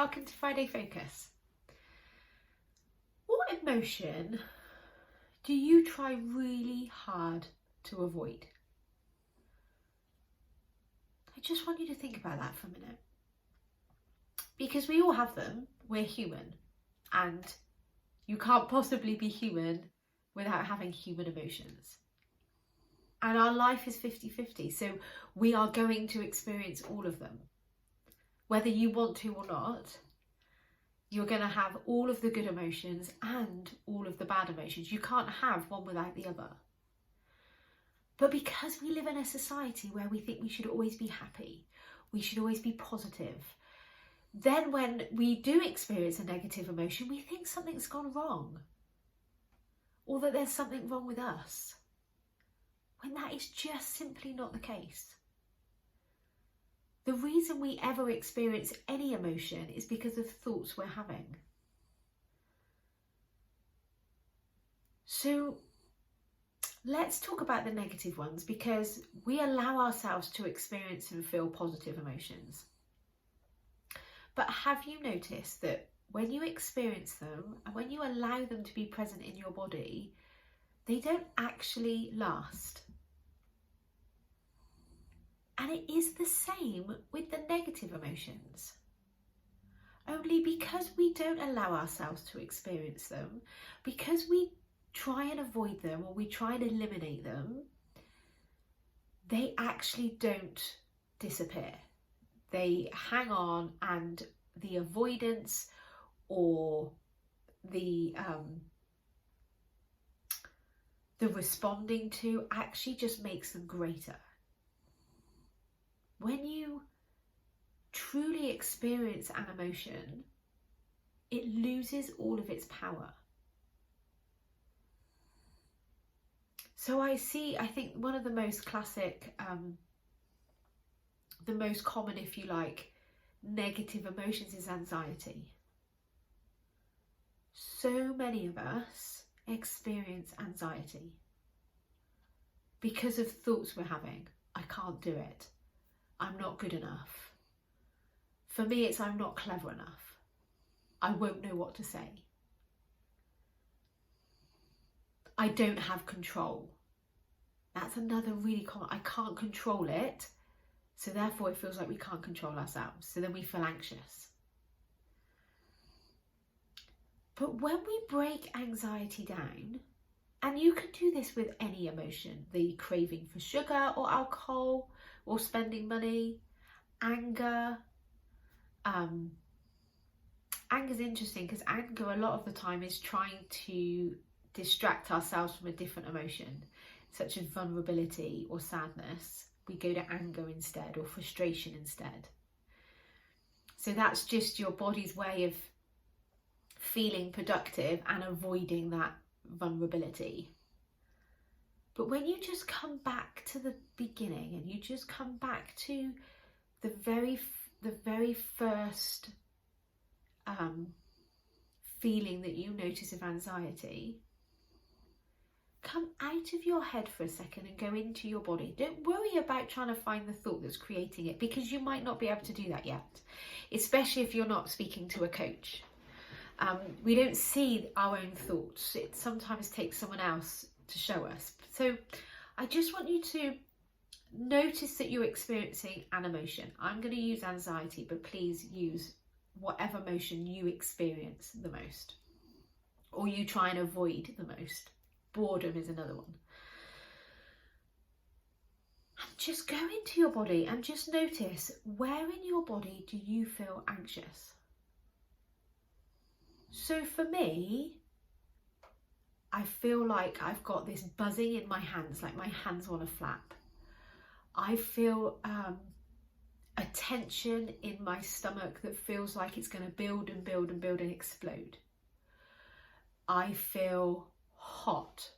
welcome to Friday Focus. What emotion do you try really hard to avoid? I just want you to think about that for a minute. Because we all have them, we're human, and you can't possibly be human without having human emotions. And our life is 50-50, so we are going to experience all of them. Whether you want to or not, you're going to have all of the good emotions and all of the bad emotions. You can't have one without the other. But because we live in a society where we think we should always be happy, we should always be positive, then when we do experience a negative emotion, we think something's gone wrong, or that there's something wrong with us, when that is just simply not the case. The reason we ever experience any emotion is because of thoughts we're having. So let's talk about the negative ones, because we allow ourselves to experience and feel positive emotions. But have you noticed that when you experience them and when you allow them to be present in your body, they don't actually last? And it is the same with the negative emotions. Only because we don't allow ourselves to experience them, because we try and avoid them or we try and eliminate them, they actually don't disappear. They hang on, and the avoidance or the responding to actually just makes them greater. When you truly experience an emotion, it loses all of its power. So I think one of the most classic, the most common, if you like, negative emotions is anxiety. So many of us experience anxiety because of thoughts we're having. I can't do it. I'm not good enough. For me, it's I'm not clever enough. I won't know what to say. I don't have control. That's another really common. I can't control it, so therefore it feels like we can't control ourselves. So then we feel anxious. But when we break anxiety down, and you can do this with any emotion, the craving for sugar or alcohol or spending money, anger. Anger is interesting because anger a lot of the time is trying to distract ourselves from a different emotion, such as vulnerability or sadness. We go to anger instead, or frustration instead. So that's just your body's way of feeling productive and avoiding that vulnerability. But when you just come back to the beginning and you just come back to the very first feeling that you notice of anxiety, come out of your head for a second and go into your body. Don't worry about trying to find the thought that's creating it, because you might not be able to do that yet, especially if you're not speaking to a coach. We don't see our own thoughts. It sometimes takes someone else to show us. So I just want you to notice that you're experiencing an emotion. I'm going to use anxiety, but please use whatever emotion you experience the most, or you try and avoid the most. Boredom is another one. And just go into your body and just notice, where in your body do you feel anxious? So for me, I feel like I've got this buzzing in my hands, like my hands want to flap. I feel a tension in my stomach that feels like it's going to build and build and build and explode. I feel hot.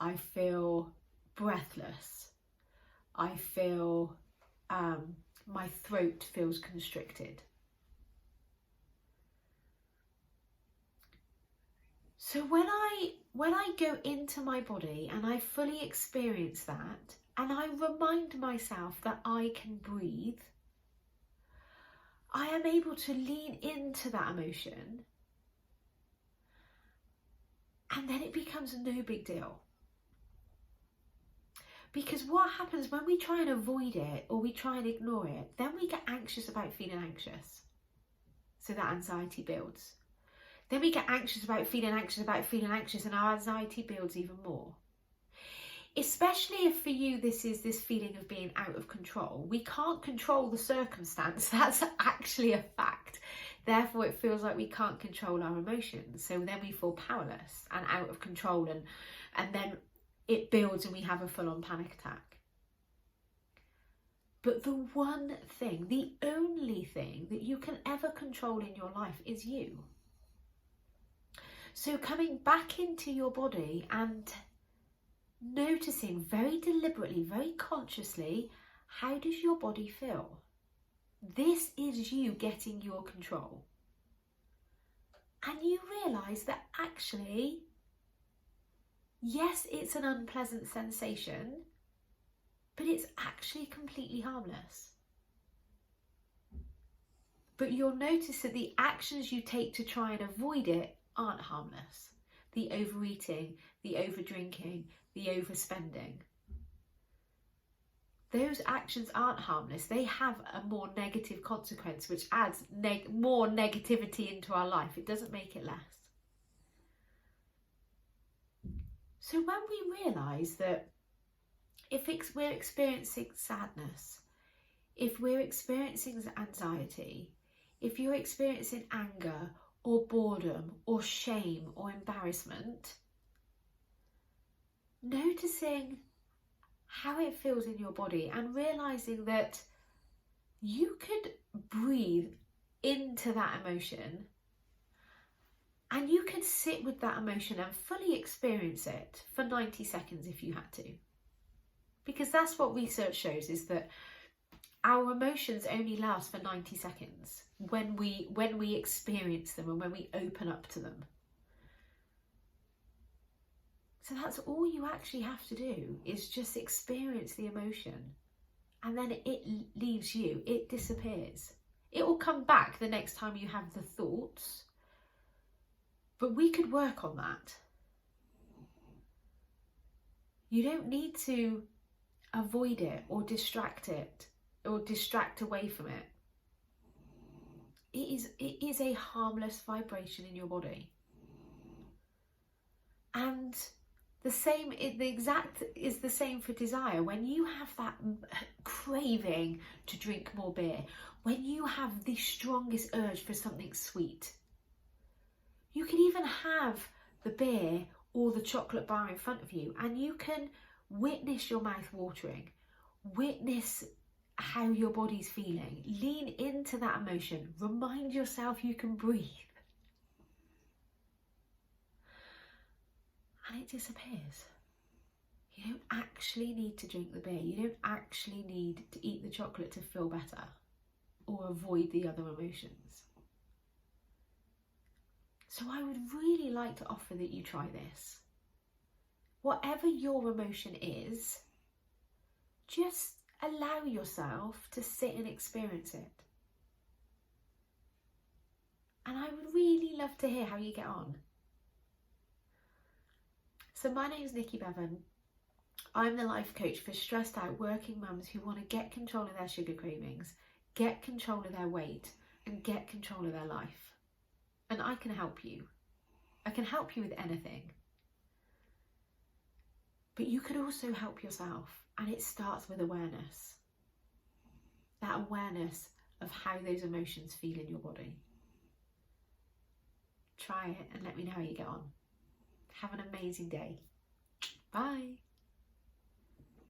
I feel breathless. I feel my throat feels constricted. So when I go into my body and I fully experience that, and I remind myself that I can breathe, I am able to lean into that emotion, and then it becomes no big deal. Because what happens when we try and avoid it or we try and ignore it, then we get anxious about feeling anxious. So that anxiety builds. Then we get anxious about feeling anxious, and our anxiety builds even more. Especially if for you this is this feeling of being out of control. We can't control the circumstance. That's actually a fact. Therefore, it feels like we can't control our emotions. So then we feel powerless and out of control, and then it builds and we have a full-on panic attack. But the one thing, the only thing that you can ever control in your life is you. So coming back into your body and noticing very deliberately, very consciously, how does your body feel? This is you getting your control. And you realise that actually, yes, it's an unpleasant sensation, but it's actually completely harmless. But you'll notice that the actions you take to try and avoid it aren't harmless. The overeating, the overdrinking, the overspending. Those actions aren't harmless. They have a more negative consequence, which adds more negativity into our life. It doesn't make it less. So when we realise that if we're experiencing sadness, if we're experiencing anxiety, if you're experiencing anger or boredom or shame or embarrassment, noticing how it feels in your body and realising that you could breathe into that emotion and you could sit with that emotion and fully experience it for 90 seconds if you had to. Because that's what research shows, is that our emotions only last for 90 seconds when we experience them and when we open up to them. So that's all you actually have to do, is just experience the emotion, and then it leaves you, it disappears. It will come back the next time you have the thoughts, but we could work on that. You don't need to avoid it or distract away from it. It is a harmless vibration in your body. And the exact is the same for desire. When you have that craving to drink more beer, when you have the strongest urge for something sweet, you can even have the beer or the chocolate bar in front of you, and you can witness your mouth watering, witness how your body's feeling, lean into that emotion, remind yourself you can breathe, and it disappears. You don't actually need to drink the beer. You don't actually need to eat the chocolate to feel better or avoid the other emotions. So I would really like to offer that you try this. Whatever your emotion is, just allow yourself to sit and experience it. And I would really love to hear how you get on. So my name is Nikki Bevan. I'm the life coach for stressed out working mums who want to get control of their sugar cravings, get control of their weight, and get control of their life. And I can help you. I can help you with anything. But you could also help yourself, and it starts with awareness. That awareness of how those emotions feel in your body. Try it and let me know how you get on. Have an amazing day. Bye.